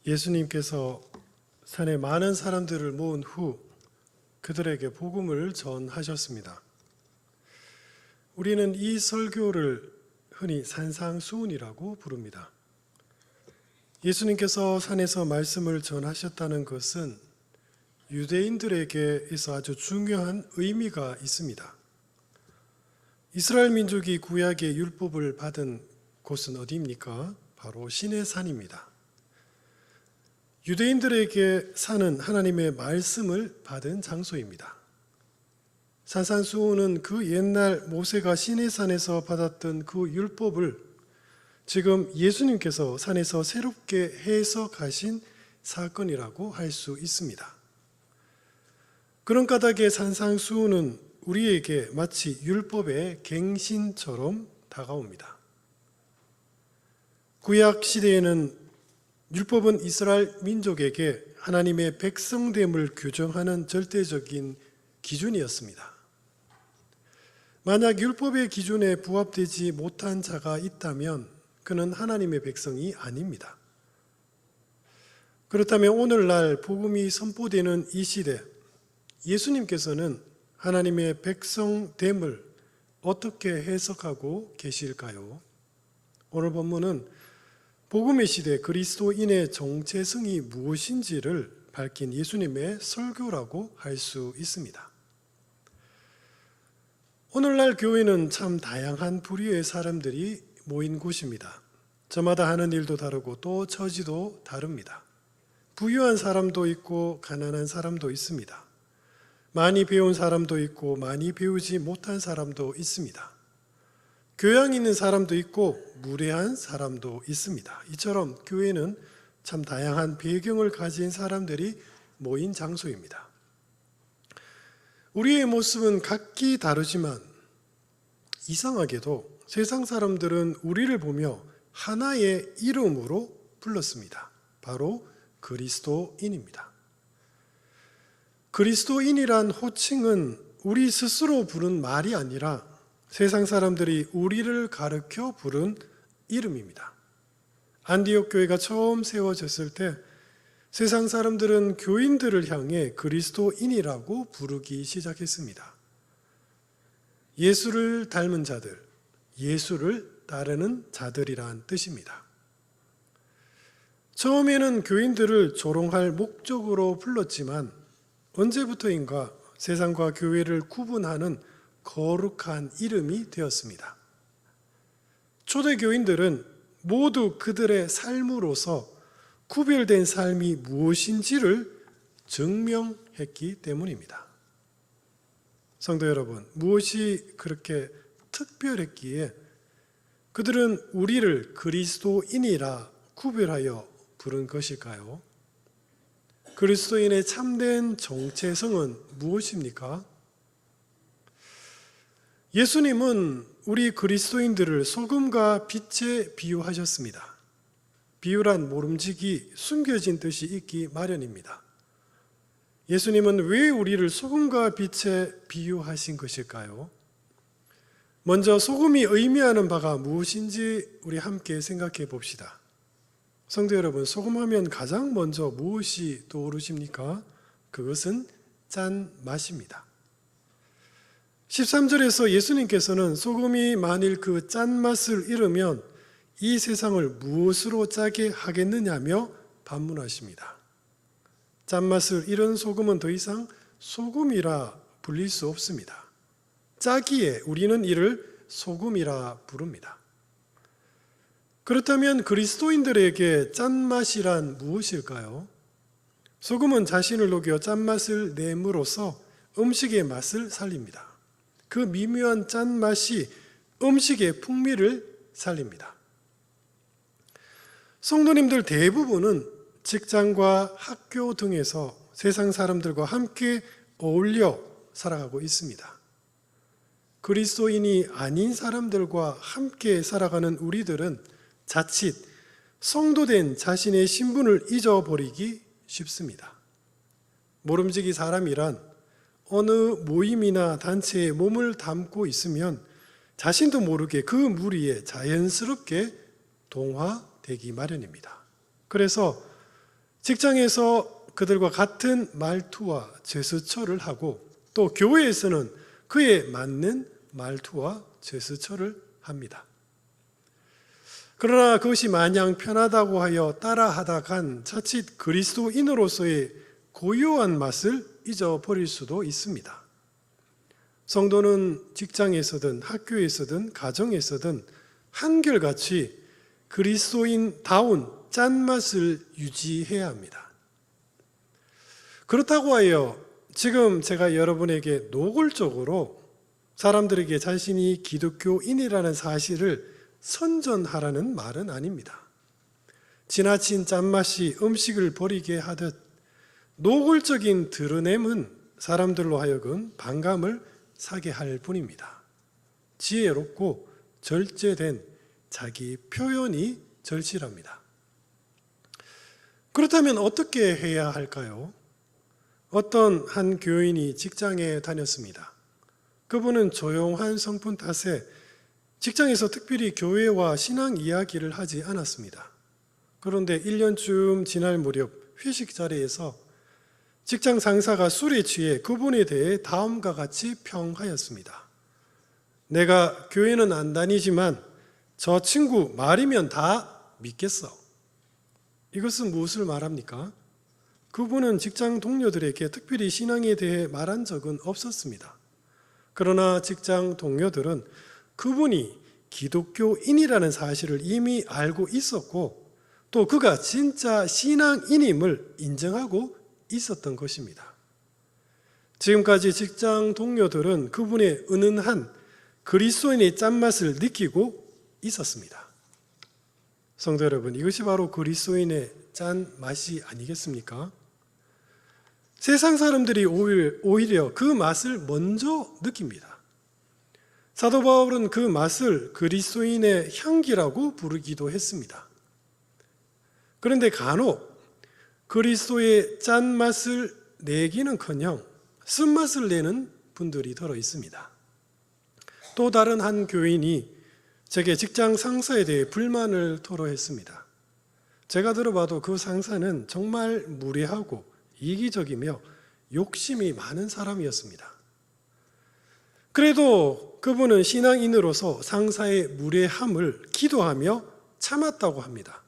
예수님께서 산에 많은 사람들을 모은 후 그들에게 복음을 전하셨습니다. 우리는 이 설교를 흔히 산상수훈이라고 부릅니다. 예수님께서 산에서 말씀을 전하셨다는 것은 유대인들에게서 아주 중요한 의미가 있습니다. 이스라엘 민족이 구약의 율법을 받은 곳은 어디입니까? 바로 시내산입니다. 유대인들에게 산은 하나님의 말씀을 받은 장소입니다. 산상수훈은 그 옛날 모세가 시내산에서 받았던 그 율법을 지금 예수님께서 산에서 새롭게 해석하신 사건이라고 할 수 있습니다. 그런 까닭에 산상수훈은 우리에게 마치 율법의 갱신처럼 다가옵니다. 구약 시대에는 율법은 이스라엘 민족에게 하나님의 백성됨을 규정하는 절대적인 기준이었습니다. 만약 율법의 기준에 부합되지 못한 자가 있다면 그는 하나님의 백성이 아닙니다. 그렇다면 오늘날 복음이 선포되는 이 시대, 예수님께서는 하나님의 백성됨을 어떻게 해석하고 계실까요? 오늘 본문은 복음의 시대 그리스도인의 정체성이 무엇인지를 밝힌 예수님의 설교라고 할 수 있습니다. 오늘날 교회는 참 다양한 부류의 사람들이 모인 곳입니다. 저마다 하는 일도 다르고 또 처지도 다릅니다. 부유한 사람도 있고 가난한 사람도 있습니다. 많이 배운 사람도 있고 많이 배우지 못한 사람도 있습니다. 교양 있는 사람도 있고 무례한 사람도 있습니다. 이처럼 교회는 참 다양한 배경을 가진 사람들이 모인 장소입니다. 우리의 모습은 각기 다르지만 이상하게도 세상 사람들은 우리를 보며 하나의 이름으로 불렀습니다. 바로 그리스도인입니다. 그리스도인이란 호칭은 우리 스스로 부른 말이 아니라 세상 사람들이 우리를 가르쳐 부른 이름입니다. 안디옥 교회가 처음 세워졌을 때 세상 사람들은 교인들을 향해 그리스도인이라고 부르기 시작했습니다. 예수를 닮은 자들, 예수를 따르는 자들이란 뜻입니다. 처음에는 교인들을 조롱할 목적으로 불렀지만 언제부터인가 세상과 교회를 구분하는 거룩한 이름이 되었습니다. 초대 교인들은 모두 그들의 삶으로서 구별된 삶이 무엇인지를 증명했기 때문입니다. 성도 여러분, 무엇이 그렇게 특별했기에 그들은 우리를 그리스도인이라 구별하여 부른 것일까요? 그리스도인의 참된 정체성은 무엇입니까? 예수님은 우리 그리스도인들을 소금과 빛에 비유하셨습니다. 비유란 모름지기, 숨겨진 뜻이 있기 마련입니다. 예수님은 왜 우리를 소금과 빛에 비유하신 것일까요? 먼저 소금이 의미하는 바가 무엇인지 우리 함께 생각해 봅시다. 성도 여러분, 소금하면 가장 먼저 무엇이 떠오르십니까? 그것은 짠맛입니다. 13절에서 예수님께서는 소금이 만일 그 짠맛을 잃으면 이 세상을 무엇으로 짜게 하겠느냐며 반문하십니다. 짠맛을 잃은 소금은 더 이상 소금이라 불릴 수 없습니다. 짜기에 우리는 이를 소금이라 부릅니다. 그렇다면 그리스도인들에게 짠맛이란 무엇일까요? 소금은 자신을 녹여 짠맛을 내므로써 음식의 맛을 살립니다. 그 미묘한 짠맛이 음식의 풍미를 살립니다. 성도님들 대부분은 직장과 학교 등에서 세상 사람들과 함께 어울려 살아가고 있습니다. 그리스도인이 아닌 사람들과 함께 살아가는 우리들은 자칫 성도된 자신의 신분을 잊어버리기 쉽습니다. 모름지기 사람이란 어느 모임이나 단체에 몸을 담고 있으면 자신도 모르게 그 무리에 자연스럽게 동화되기 마련입니다. 그래서 직장에서 그들과 같은 말투와 제스처를 하고 또 교회에서는 그에 맞는 말투와 제스처를 합니다. 그러나 그것이 마냥 편하다고 하여 따라하다간 자칫 그리스도인으로서의 고유한 맛을 잊어버릴 수도 있습니다. 성도는 직장에서든 학교에서든 가정에서든 한결같이 그리스도인다운 짠맛을 유지해야 합니다. 그렇다고 하여 지금 제가 여러분에게 노골적으로 사람들에게 자신이 기독교인이라는 사실을 선전하라는 말은 아닙니다. 지나친 짠맛이 음식을 버리게 하듯 노골적인 드러냄은 사람들로 하여금 반감을 사게 할 뿐입니다. 지혜롭고 절제된 자기 표현이 절실합니다. 그렇다면 어떻게 해야 할까요? 어떤 한 교인이 직장에 다녔습니다. 그분은 조용한 성품 탓에 직장에서 특별히 교회와 신앙 이야기를 하지 않았습니다. 그런데 1년쯤 지날 무렵 회식 자리에서 직장 상사가 술에 취해 그분에 대해 다음과 같이 평하였습니다. 내가 교회는 안 다니지만 저 친구 말이면 다 믿겠어. 이것은 무엇을 말합니까? 그분은 직장 동료들에게 특별히 신앙에 대해 말한 적은 없었습니다. 그러나 직장 동료들은 그분이 기독교인이라는 사실을 이미 알고 있었고 또 그가 진짜 신앙인임을 인정하고 있었던 것입니다. 지금까지 직장 동료들은 그분의 은은한 그리스도인의 짠맛을 느끼고 있었습니다. 성도 여러분, 이것이 바로 그리스도인의 짠맛이 아니겠습니까? 세상 사람들이 오히려 그 맛을 먼저 느낍니다. 사도 바울은 그 맛을 그리스도인의 향기라고 부르기도 했습니다. 그런데 간혹 그리스도의 짠맛을 내기는커녕 쓴맛을 내는 분들이 들어 있습니다. 또 다른 한 교인이 제게 직장 상사에 대해 불만을 토로했습니다. 제가 들어봐도 그 상사는 정말 무례하고 이기적이며 욕심이 많은 사람이었습니다. 그래도 그분은 신앙인으로서 상사의 무례함을 기도하며 참았다고 합니다.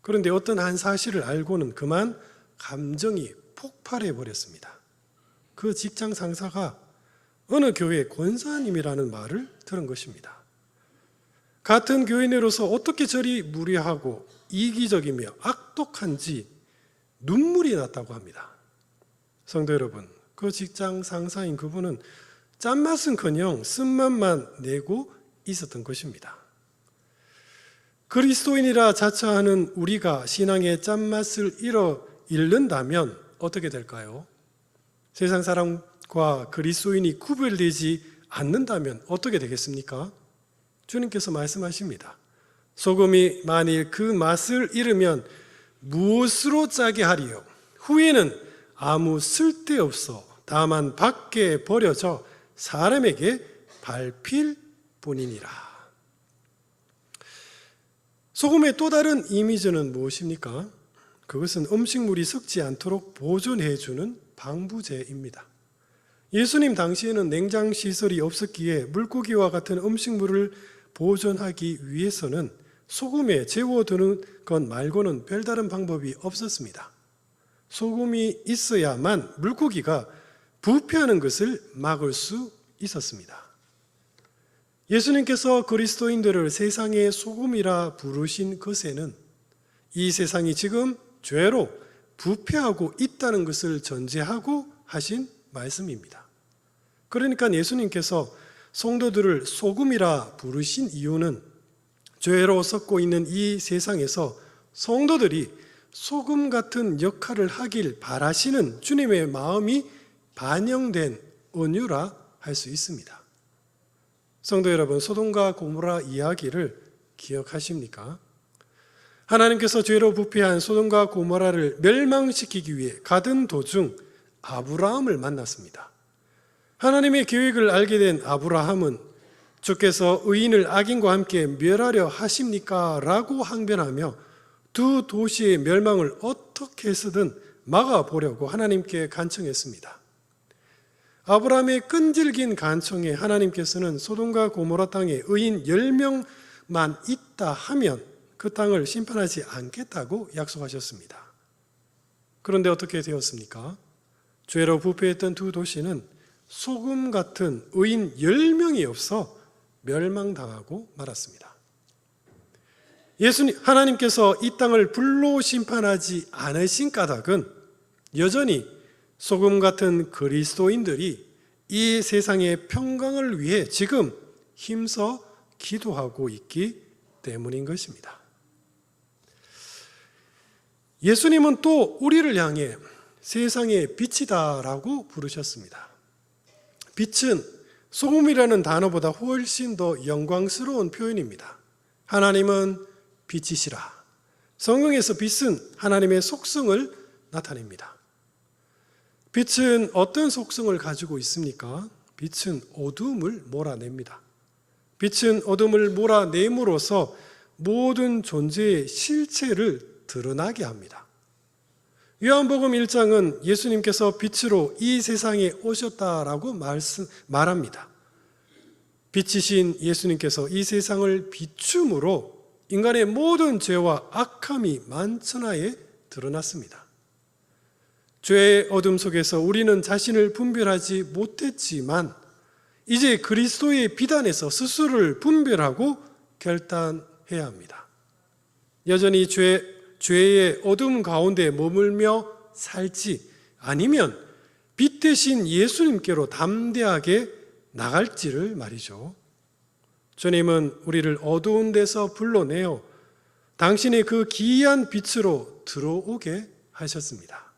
그런데 어떤 한 사실을 알고는 그만 감정이 폭발해 버렸습니다. 그 직장 상사가 어느 교회 권사님이라는 말을 들은 것입니다. 같은 교인으로서 어떻게 저리 무례하고 이기적이며 악독한지 눈물이 났다고 합니다. 성도 여러분, 그 직장 상사인 그분은 짠맛은커녕 쓴맛만 내고 있었던 것입니다. 그리스도인이라 자처하는 우리가 신앙의 짠맛을 잃는다면 어떻게 될까요? 세상 사람과 그리스도인이 구별되지 않는다면 어떻게 되겠습니까? 주님께서 말씀하십니다. 소금이 만일 그 맛을 잃으면 무엇으로 짜게 하리요? 후에는 아무 쓸데없어 다만 밖에 버려져 사람에게 밟힐 뿐이니라. 소금의 또 다른 이미지는 무엇입니까? 그것은 음식물이 썩지 않도록 보존해주는 방부제입니다. 예수님 당시에는 냉장 시설이 없었기에 물고기와 같은 음식물을 보존하기 위해서는 소금에 재워두는 것 말고는 별다른 방법이 없었습니다. 소금이 있어야만 물고기가 부패하는 것을 막을 수 있었습니다. 예수님께서 그리스도인들을 세상의 소금이라 부르신 것에는 이 세상이 지금 죄로 부패하고 있다는 것을 전제하고 하신 말씀입니다. 그러니까 예수님께서 성도들을 소금이라 부르신 이유는 죄로 썩고 있는 이 세상에서 성도들이 소금 같은 역할을 하길 바라시는 주님의 마음이 반영된 은유라 할 수 있습니다. 성도 여러분, 소돔과 고모라 이야기를 기억하십니까? 하나님께서 죄로 부패한 소돔과 고모라를 멸망시키기 위해 가던 도중 아브라함을 만났습니다. 하나님의 계획을 알게 된 아브라함은 주께서 의인을 악인과 함께 멸하려 하십니까? 라고 항변하며 두 도시의 멸망을 어떻게 해서든 막아보려고 하나님께 간청했습니다. 아브라함의 끈질긴 간청에 하나님께서는 소돔과 고모라 땅에 의인 10명만 있다 하면 그 땅을 심판하지 않겠다고 약속하셨습니다. 그런데 어떻게 되었습니까? 죄로 부패했던 두 도시는 소금 같은 의인 10명이 없어 멸망당하고 말았습니다. 하나님께서 이 땅을 불로 심판하지 않으신 까닭은 여전히 소금 같은 그리스도인들이 이 세상의 평강을 위해 지금 힘써 기도하고 있기 때문인 것입니다. 예수님은 또 우리를 향해 세상의 빛이다라고 부르셨습니다. 빛은 소금이라는 단어보다 훨씬 더 영광스러운 표현입니다. 하나님은 빛이시라. 성경에서 빛은 하나님의 속성을 나타냅니다. 빛은 어떤 속성을 가지고 있습니까? 빛은 어둠을 몰아냅니다. 빛은 어둠을 몰아냄으로써 모든 존재의 실체를 드러나게 합니다. 요한복음 1장은 예수님께서 빛으로 이 세상에 오셨다라고 말합니다. 빛이신 예수님께서 이 세상을 비춤으로 인간의 모든 죄와 악함이 만천하에 드러났습니다. 죄의 어둠 속에서 우리는 자신을 분별하지 못했지만 이제 그리스도의 빛 안에서 스스로를 분별하고 결단해야 합니다. 여전히 죄의 어둠 가운데 머물며 살지 아니면 빛 대신 예수님께로 담대하게 나갈지를 말이죠. 주님은 우리를 어두운 데서 불러내어 당신의 그 기이한 빛으로 들어오게 하셨습니다.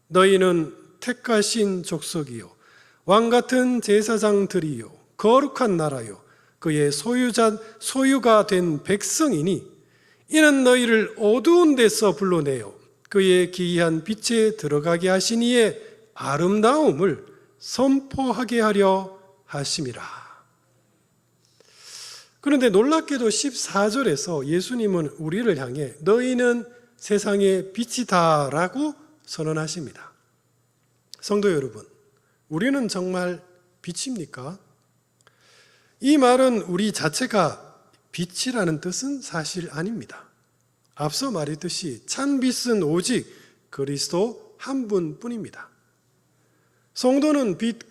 너희는 택하신 족속이요 왕같은 제사장들이요 거룩한 나라요 그의 소유가 된 백성이니 이는 너희를 어두운 데서 불러내어 그의 기이한 빛에 들어가게 하신 이의 아름다움을 선포하게 하려 하심이라. 그런데 놀랍게도 14절에서 예수님은 우리를 향해 너희는 세상의 빛이다 라고 선언하십니다. 성도 여러분, 우리는 정말 빛입니까? 이 말은 우리 자체가 빛이라는 뜻은 사실 아닙니다. 앞서 말했듯이 찬빛은 오직 그리스도 한 분뿐입니다. 성도는 빛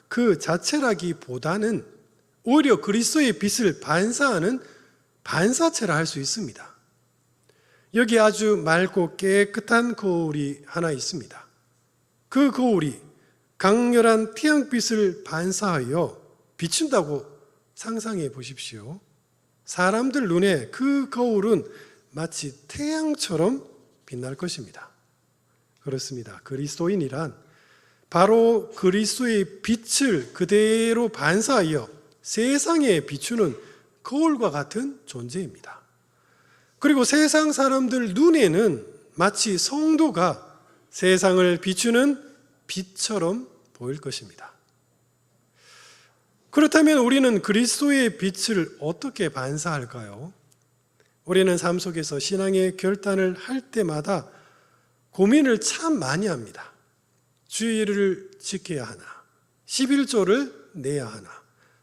그 자체라기보다는 오히려 그리스도의 빛을 반사하는 반사체라 할 수 있습니다. 여기 아주 맑고 깨끗한 거울이 하나 있습니다. 그 거울이 강렬한 태양빛을 반사하여 비춘다고 상상해 보십시오. 사람들 눈에 그 거울은 마치 태양처럼 빛날 것입니다. 그렇습니다. 그리스도인이란 바로 그리스도의 빛을 그대로 반사하여 세상에 비추는 거울과 같은 존재입니다. 그리고 세상 사람들 눈에는 마치 성도가 세상을 비추는 빛처럼 보일 것입니다. 그렇다면 우리는 그리스도의 빛을 어떻게 반사할까요? 우리는 삶 속에서 신앙의 결단을 할 때마다 고민을 참 많이 합니다. 주의를 지켜야 하나? 11조를 내야 하나?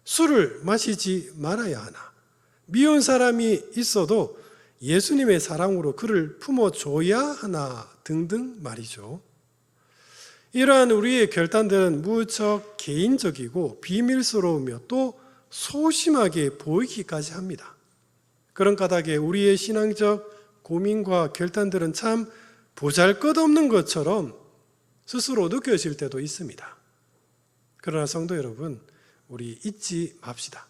술을 마시지 말아야 하나? 미운 사람이 있어도 예수님의 사랑으로 그를 품어줘야 하나? 등등 말이죠. 이러한 우리의 결단들은 무척 개인적이고 비밀스러우며 또 소심하게 보이기까지 합니다. 그런 까닭에 우리의 신앙적 고민과 결단들은 참 보잘것없는 것처럼 스스로 느껴질 때도 있습니다. 그러나 성도 여러분, 우리 잊지 맙시다.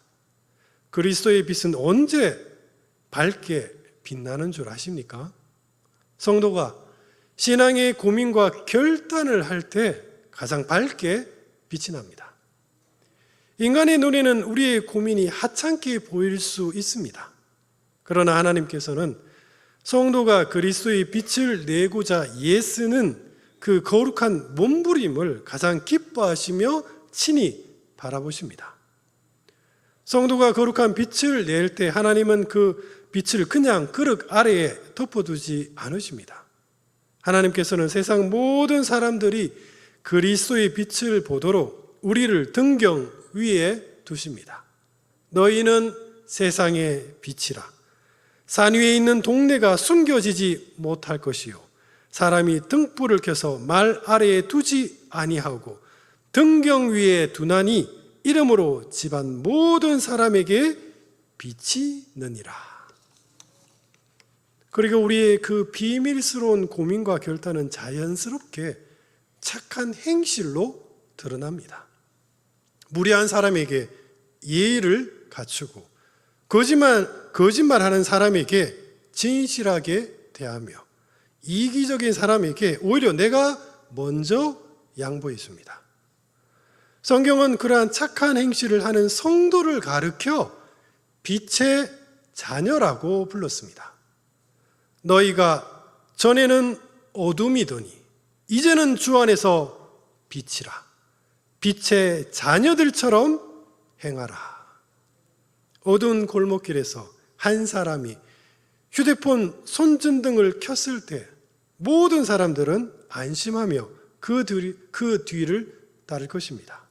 그리스도의 빛은 언제 밝게 빛나는 줄 아십니까? 성도가 신앙의 고민과 결단을 할 때 가장 밝게 빛이 납니다. 인간의 눈에는 우리의 고민이 하찮게 보일 수 있습니다. 그러나 하나님께서는 성도가 그리스도의 빛을 내고자 애쓰는 그 거룩한 몸부림을 가장 기뻐하시며 친히 바라보십니다. 성도가 거룩한 빛을 낼 때 하나님은 그 빛을 그냥 그릇 아래에 덮어두지 않으십니다. 하나님께서는 세상 모든 사람들이 그리스도의 빛을 보도록 우리를 등경 위에 두십니다. 너희는 세상의 빛이라. 산 위에 있는 동네가 숨겨지지 못할 것이요 사람이 등불을 켜서 말 아래에 두지 아니하고 등경 위에 두나니 이름으로 집안 모든 사람에게 빛이 느니라. 그리고 우리의 그 비밀스러운 고민과 결단은 자연스럽게 착한 행실로 드러납니다. 무례한 사람에게 예의를 갖추고 거짓말하는 사람에게 진실하게 대하며 이기적인 사람에게 오히려 내가 먼저 양보해 줍니다. 성경은 그러한 착한 행실을 하는 성도를 가르쳐 빛의 자녀라고 불렀습니다. 너희가 전에는 어둠이더니 이제는 주 안에서 빛이라. 빛의 자녀들처럼 행하라. 어두운 골목길에서 한 사람이 휴대폰 손전등을 켰을 때 모든 사람들은 안심하며 그 뒤를 따를 것입니다.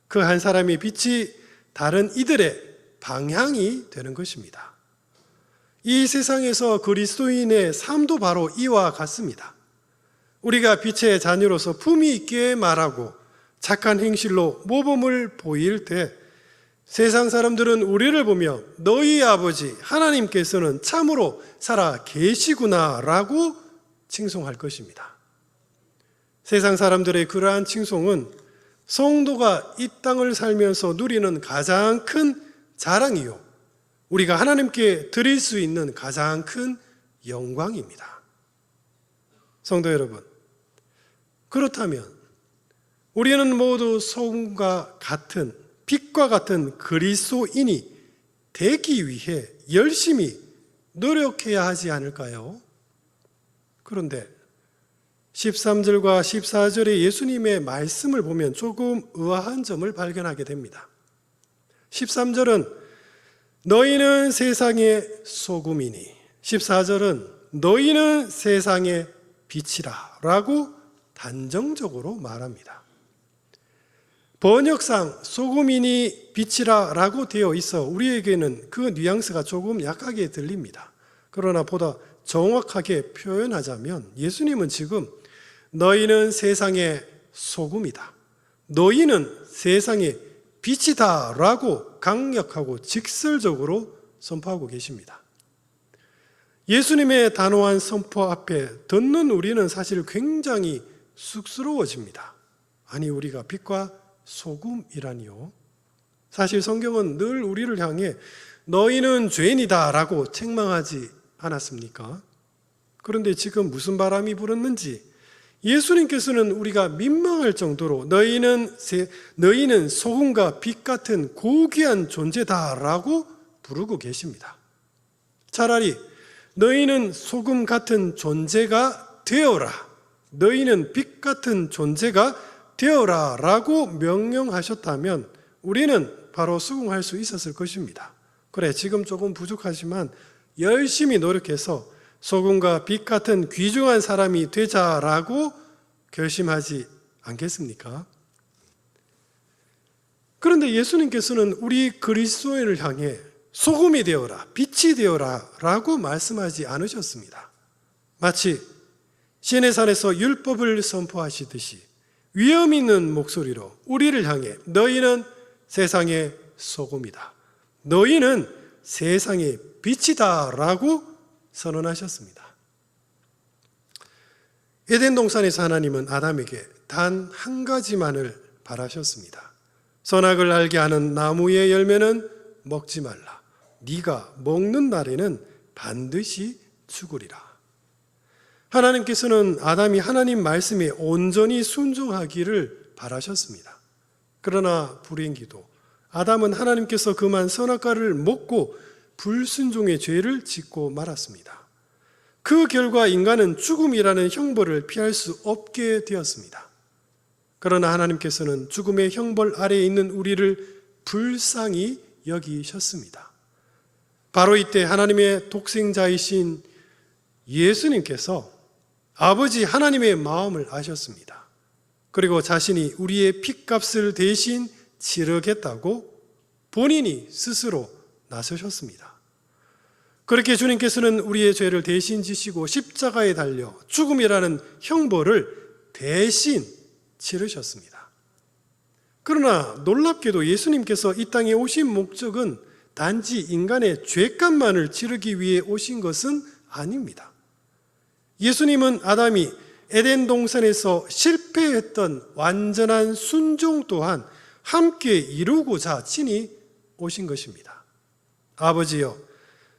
그 한 사람의 빛이 다른 이들의 방향이 되는 것입니다. 이 세상에서 그리스도인의 삶도 바로 이와 같습니다. 우리가 빛의 자녀로서 품위 있게 말하고 착한 행실로 모범을 보일 때 세상 사람들은 우리를 보며 너희 아버지 하나님께서는 참으로 살아 계시구나 라고 칭송할 것입니다. 세상 사람들의 그러한 칭송은 성도가 이 땅을 살면서 누리는 가장 큰 자랑이요 우리가 하나님께 드릴 수 있는 가장 큰 영광입니다. 성도 여러분, 그렇다면 우리는 모두 소금과 같은 빛과 같은 그리스도인이 되기 위해 열심히 노력해야 하지 않을까요? 그런데 13절과 14절의 예수님의 말씀을 보면 조금 의아한 점을 발견하게 됩니다. 13절은 너희는 세상의 소금이니 14절은 너희는 세상의 빛이라 라고 단정적으로 말합니다. 번역상 소금이니 빛이라 라고 되어 있어 우리에게는 그 뉘앙스가 조금 약하게 들립니다. 그러나 보다 정확하게 표현하자면 예수님은 지금 너희는 세상의 소금이다, 너희는 세상의 빛이다 라고 강력하고 직설적으로 선포하고 계십니다. 예수님의 단호한 선포 앞에 듣는 우리는 사실 굉장히 쑥스러워집니다. 아니, 우리가 빛과 소금이라니요? 사실 성경은 늘 우리를 향해 너희는 죄인이다 라고 책망하지 않았습니까? 그런데 지금 무슨 바람이 불었는지 예수님께서는 우리가 민망할 정도로 너희는 소금과 빛 같은 고귀한 존재다 라고 부르고 계십니다. 차라리 너희는 소금 같은 존재가 되어라, 너희는 빛 같은 존재가 되어라 라고 명령하셨다면 우리는 바로 수긍할 수 있었을 것입니다. 그래, 지금 조금 부족하지만 열심히 노력해서 소금과 빛 같은 귀중한 사람이 되자라고 결심하지 않겠습니까? 그런데 예수님께서는 우리 그리스도인을 향해 소금이 되어라, 빛이 되어라 라고 말씀하지 않으셨습니다. 마치 시내산에서 율법을 선포하시듯이 위험 있는 목소리로 우리를 향해 너희는 세상의 소금이다, 너희는 세상의 빛이다 라고 선언하셨습니다. 에덴 동산에서 하나님은 아담에게 단 한 가지만을 바라셨습니다. 선악을 알게 하는 나무의 열매는 먹지 말라, 네가 먹는 날에는 반드시 죽으리라. 하나님께서는 아담이 하나님 말씀에 온전히 순종하기를 바라셨습니다. 그러나 불행히도 아담은 하나님께서 금한 선악과를 먹고 불순종의 죄를 짓고 말았습니다. 그 결과 인간은 죽음이라는 형벌을 피할 수 없게 되었습니다. 그러나 하나님께서는 죽음의 형벌 아래에 있는 우리를 불쌍히 여기셨습니다. 바로 이때 하나님의 독생자이신 예수님께서 아버지 하나님의 마음을 아셨습니다. 그리고 자신이 우리의 핏값을 대신 치르겠다고 본인이 스스로 나서셨습니다. 그렇게 주님께서는 우리의 죄를 대신 지시고 십자가에 달려 죽음이라는 형벌을 대신 치르셨습니다. 그러나 놀랍게도 예수님께서 이 땅에 오신 목적은 단지 인간의 죄값만을 치르기 위해 오신 것은 아닙니다. 예수님은 아담이 에덴 동산에서 실패했던 완전한 순종 또한 함께 이루고자 친히 오신 것입니다. 아버지여,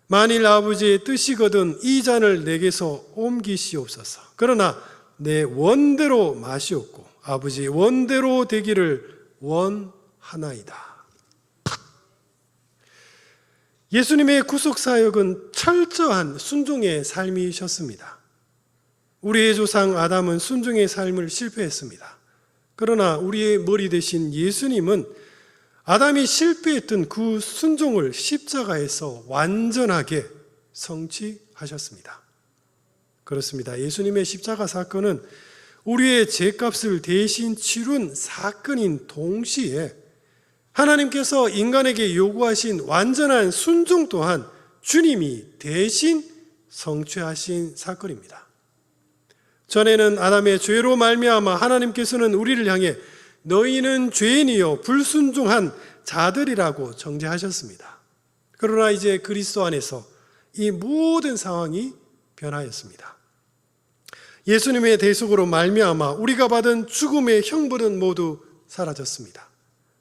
만일 아버지의 뜻이거든 이 잔을 내게서 옮기시옵소서. 그러나 내 원대로 마시옵고 아버지의 원대로 되기를 원하나이다. 예수님의 구속사역은 철저한 순종의 삶이셨습니다. 우리의 조상 아담은 순종의 삶을 실패했습니다. 그러나 우리의 머리 대신 예수님은 아담이 실패했던 그 순종을 십자가에서 완전하게 성취하셨습니다. 그렇습니다. 예수님의 십자가 사건은 우리의 죄값을 대신 치룬 사건인 동시에 하나님께서 인간에게 요구하신 완전한 순종 또한 주님이 대신 성취하신 사건입니다. 전에는 아담의 죄로 말미암아 하나님께서는 우리를 향해 너희는 죄인이요 불순종한 자들이라고 정죄하셨습니다. 그러나 이제 그리스도 안에서 이 모든 상황이 변하였습니다. 예수님의 대속으로 말미암아 우리가 받은 죽음의 형벌은 모두 사라졌습니다.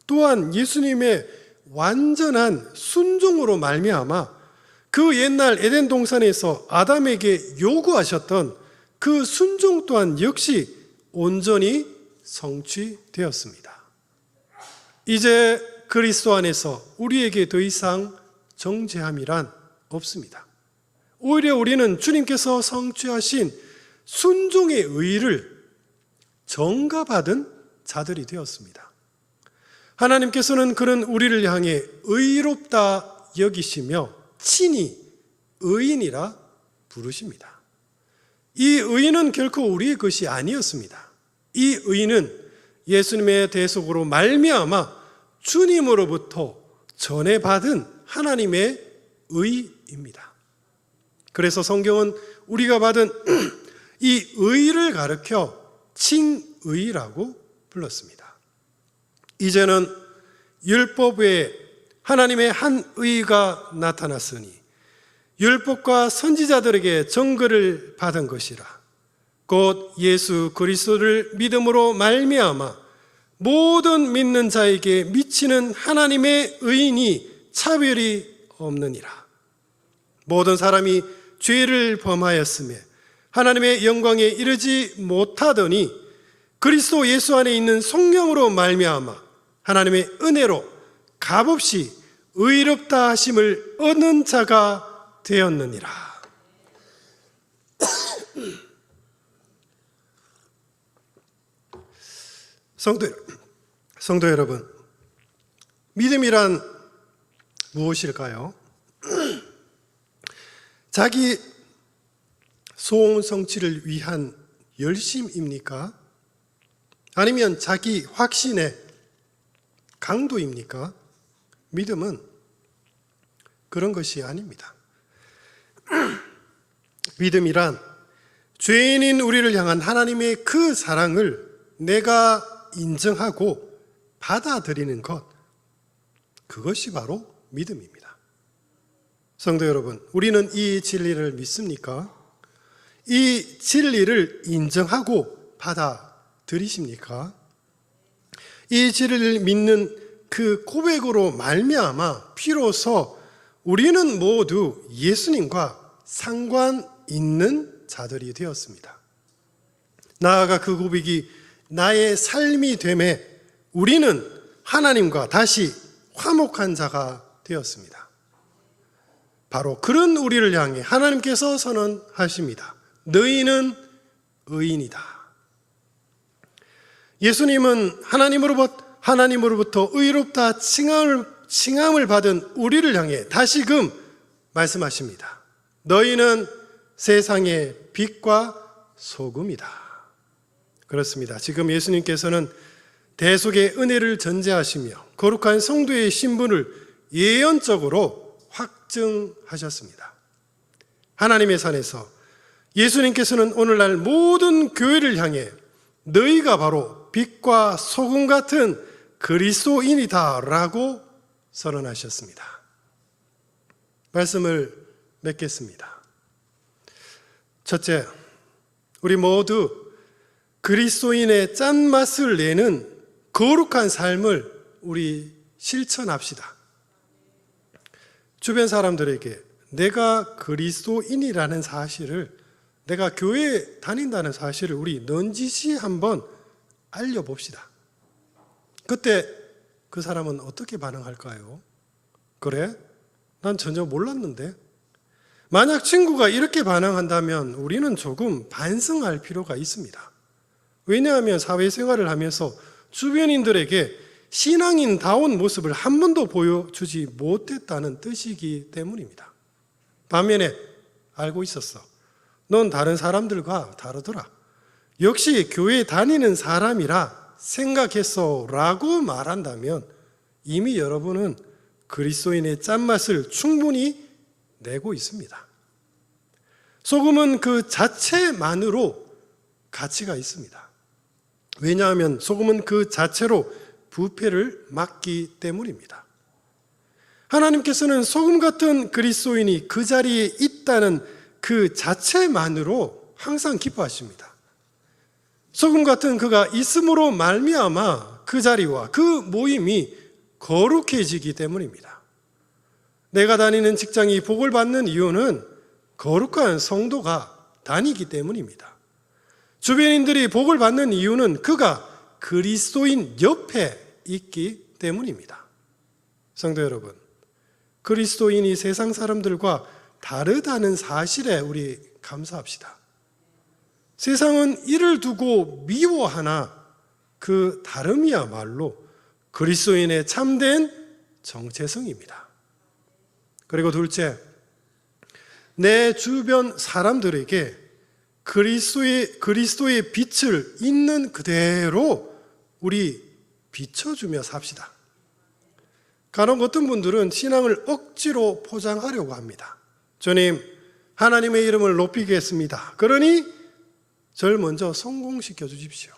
또한 예수님의 완전한 순종으로 말미암아 그 옛날 에덴 동산에서 아담에게 요구하셨던 그 순종 또한 역시 온전히 성취되었습니다. 이제 그리스도 안에서 우리에게 더 이상 정죄함이란 없습니다. 오히려 우리는 주님께서 성취하신 순종의 의를 전가받은 자들이 되었습니다. 하나님께서는 그런 우리를 향해 의롭다 여기시며 친히 의인이라 부르십니다. 이 의인은 결코 우리의 것이 아니었습니다. 이 의인은 예수님의 대속으로 말미암아 주님으로부터 전해받은 하나님의 의입니다. 그래서 성경은 우리가 받은 이 의를 가르쳐 칭의라고 불렀습니다. 이제는 율법 외에 하나님의 한 의가 나타났으니 율법과 선지자들에게 증거를 받은 것이라. 곧 예수 그리스도를 믿음으로 말미암아 모든 믿는 자에게 미치는 하나님의 의인이 차별이 없느니라. 모든 사람이 죄를 범하였으며 하나님의 영광에 이르지 못하더니 그리스도 예수 안에 있는 성령으로 말미암아 하나님의 은혜로 값없이 의롭다 하심을 얻는 자가 되었느니라. 성도 여러분, 믿음이란 무엇일까요? 자기 소원 성취를 위한 열심입니까? 아니면 자기 확신의 강도입니까? 믿음은 그런 것이 아닙니다. 믿음이란 죄인인 우리를 향한 하나님의 그 사랑을 내가 인정하고 받아들이는 것, 그것이 바로 믿음입니다. 성도 여러분, 우리는 이 진리를 믿습니까? 이 진리를 인정하고 받아들이십니까? 이 진리를 믿는 그 고백으로 말미암아 비로소 우리는 모두 예수님과 상관 있는 자들이 되었습니다. 나아가 그 고백이 나의 삶이 되매 우리는 하나님과 다시 화목한 자가 되었습니다. 바로 그런 우리를 향해 하나님께서 선언하십니다. 너희는 의인이다. 예수님은 하나님으로부터 의롭다 칭함을 받은 우리를 향해 다시금 말씀하십니다. 너희는 세상의 빛과 소금이다. 그렇습니다. 지금 예수님께서는 대속의 은혜를 전제하시며 거룩한 성도의 신분을 예언적으로 확증하셨습니다. 하나님의 산에서 예수님께서는 오늘날 모든 교회를 향해 너희가 바로 빛과 소금 같은 그리스도인이다라고 선언하셨습니다. 말씀을 맺겠습니다. 첫째, 우리 모두 그리스도인의 짠맛을 내는 거룩한 삶을 우리 실천합시다. 주변 사람들에게 내가 그리스도인이라는 사실을, 내가 교회에 다닌다는 사실을 우리 넌지시 한번 알려봅시다. 그때 그 사람은 어떻게 반응할까요? 그래? 난 전혀 몰랐는데. 만약 친구가 이렇게 반응한다면 우리는 조금 반성할 필요가 있습니다. 왜냐하면 사회생활을 하면서 주변인들에게 신앙인다운 모습을 한 번도 보여주지 못했다는 뜻이기 때문입니다. 반면에 알고 있었어. 넌 다른 사람들과 다르더라. 역시 교회에 다니는 사람이라 생각했어 라고 말한다면 이미 여러분은 그리스도인의 짠맛을 충분히 내고 있습니다. 소금은 그 자체만으로 가치가 있습니다. 왜냐하면 소금은 그 자체로 부패를 막기 때문입니다. 하나님께서는 소금 같은 그리스도인이 그 자리에 있다는 그 자체만으로 항상 기뻐하십니다. 소금 같은 그가 있음으로 말미암아 그 자리와 그 모임이 거룩해지기 때문입니다. 내가 다니는 직장이 복을 받는 이유는 거룩한 성도가 다니기 때문입니다. 주변인들이 복을 받는 이유는 그가 그리스도인 옆에 있기 때문입니다. 성도 여러분, 그리스도인이 세상 사람들과 다르다는 사실에 우리 감사합시다. 세상은 이를 두고 미워하나 그 다름이야말로 그리스도인의 참된 정체성입니다. 그리고 둘째, 내 주변 사람들에게 그리스도의 빛을 있는 그대로 우리 비춰주며 삽시다. 간혹 어떤 분들은 신앙을 억지로 포장하려고 합니다. 주님, 하나님의 이름을 높이겠습니다. 그러니 절 먼저 성공시켜 주십시오.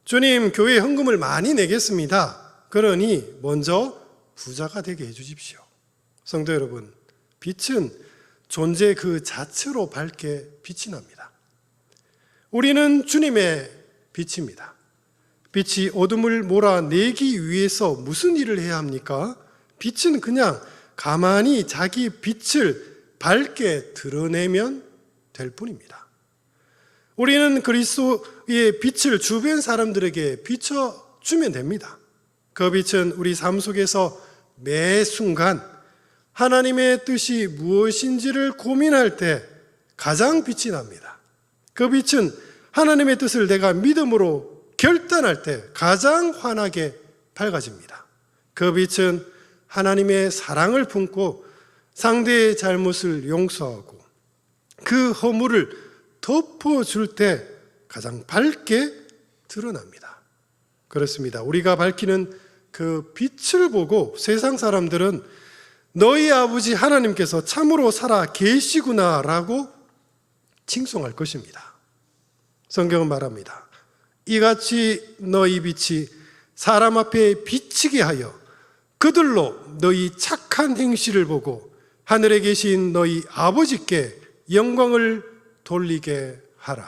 주님, 교회 헌금을 많이 내겠습니다. 그러니 먼저 부자가 되게 해 주십시오. 성도 여러분, 빛은 존재 그 자체로 밝게 빛이 납니다. 우리는 주님의 빛입니다. 빛이 어둠을 몰아내기 위해서 무슨 일을 해야 합니까? 빛은 그냥 가만히 자기 빛을 밝게 드러내면 될 뿐입니다. 우리는 그리스도의 빛을 주변 사람들에게 비춰주면 됩니다. 그 빛은 우리 삶 속에서 매 순간 하나님의 뜻이 무엇인지를 고민할 때 가장 빛이 납니다. 그 빛은 하나님의 뜻을 내가 믿음으로 결단할 때 가장 환하게 밝아집니다. 그 빛은 하나님의 사랑을 품고 상대의 잘못을 용서하고 그 허물을 덮어줄 때 가장 밝게 드러납니다. 그렇습니다. 우리가 밝히는 그 빛을 보고 세상 사람들은 너희 아버지 하나님께서 참으로 살아 계시구나 라고 칭송할 것입니다. 성경은 말합니다. 이같이 너희 빛이 사람 앞에 비치게 하여 그들로 너희 착한 행실을 보고 하늘에 계신 너희 아버지께 영광을 돌리게 하라.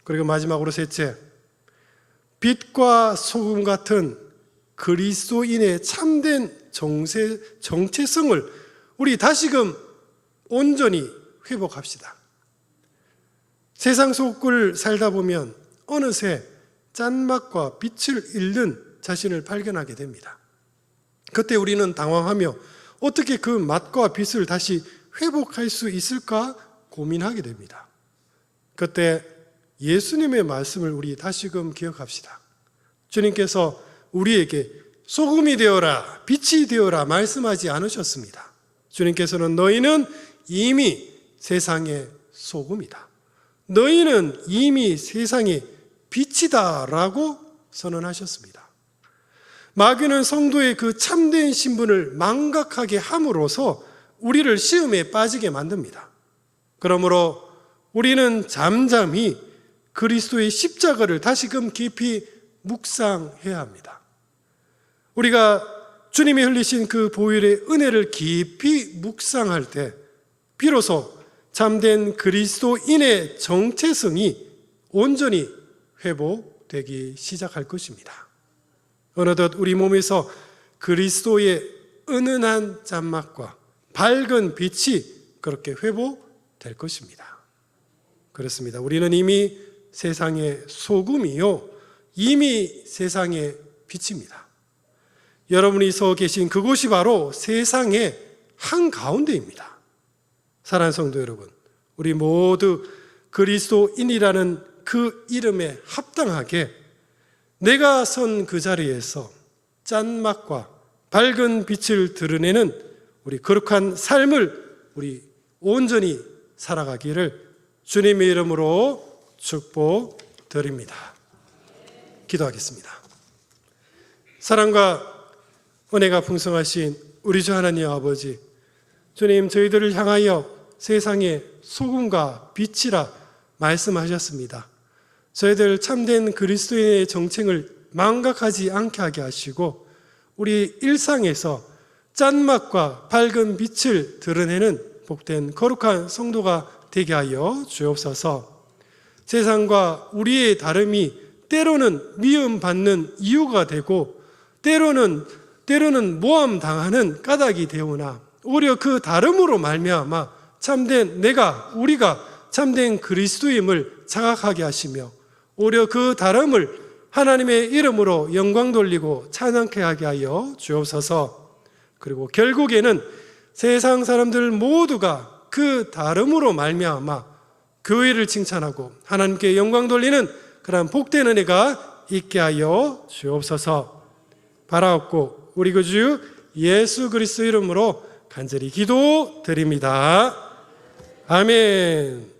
그리고 마지막으로 셋째, 빛과 소금 같은 그리스도인의 참된 정체성을 우리 다시금 온전히 회복합시다. 세상 속을 살다 보면 어느새 짠맛과 빛을 잃는 자신을 발견하게 됩니다. 그때 우리는 당황하며 어떻게 그 맛과 빛을 다시 회복할 수 있을까 고민하게 됩니다. 그때 예수님의 말씀을 우리 다시금 기억합시다. 주님께서 우리에게 소금이 되어라, 빛이 되어라 말씀하지 않으셨습니다. 주님께서는 너희는 이미 세상의 소금이다. 너희는 이미 세상의 빛이다 라고 선언하셨습니다. 마귀는 성도의 그 참된 신분을 망각하게 함으로써 우리를 시험에 빠지게 만듭니다. 그러므로 우리는 잠잠히 그리스도의 십자가를 다시금 깊이 묵상해야 합니다. 우리가 주님이 흘리신 그 보혈의 은혜를 깊이 묵상할 때 비로소 참된 그리스도인의 정체성이 온전히 회복되기 시작할 것입니다. 어느덧 우리 몸에서 그리스도의 은은한 짠맛과 밝은 빛이 그렇게 회복될 것입니다. 그렇습니다. 우리는 이미 세상의 소금이요, 이미 세상의 빛입니다. 여러분이 서 계신 그곳이 바로 세상의 한가운데입니다. 사랑하는 성도 여러분, 우리 모두 그리스도인이라는 그 이름에 합당하게 내가 선 그 자리에서 짠맛과 밝은 빛을 드러내는 우리 거룩한 삶을 우리 온전히 살아가기를 주님의 이름으로 축복드립니다. 기도하겠습니다. 사랑과 은혜가 풍성하신 우리 주 하나님 아버지, 주님, 저희들을 향하여 세상의 소금과 빛이라 말씀하셨습니다. 저희들 참된 그리스도인의 정체를 망각하지 않게 하게 하시고 우리 일상에서 짠맛과 밝은 빛을 드러내는 복된 거룩한 성도가 되게 하여 주옵소서. 세상과 우리의 다름이 때로는 미움받는 이유가 되고 때로는 모함당하는 까닭이 되오나 오히려 그 다름으로 말미암아 우리가 참된 그리스도임을 자각하게 하시며 오히려 그 다름을 하나님의 이름으로 영광 돌리고 찬양케 하게 하여 주옵소서. 그리고 결국에는 세상 사람들 모두가 그 다름으로 말미암아 교회를 칭찬하고 하나님께 영광 돌리는 그러한 복된 은혜가 있게 하여 주옵소서. 바라옵고 우리 구주 예수 그리스도 이름으로 간절히 기도드립니다. 아멘.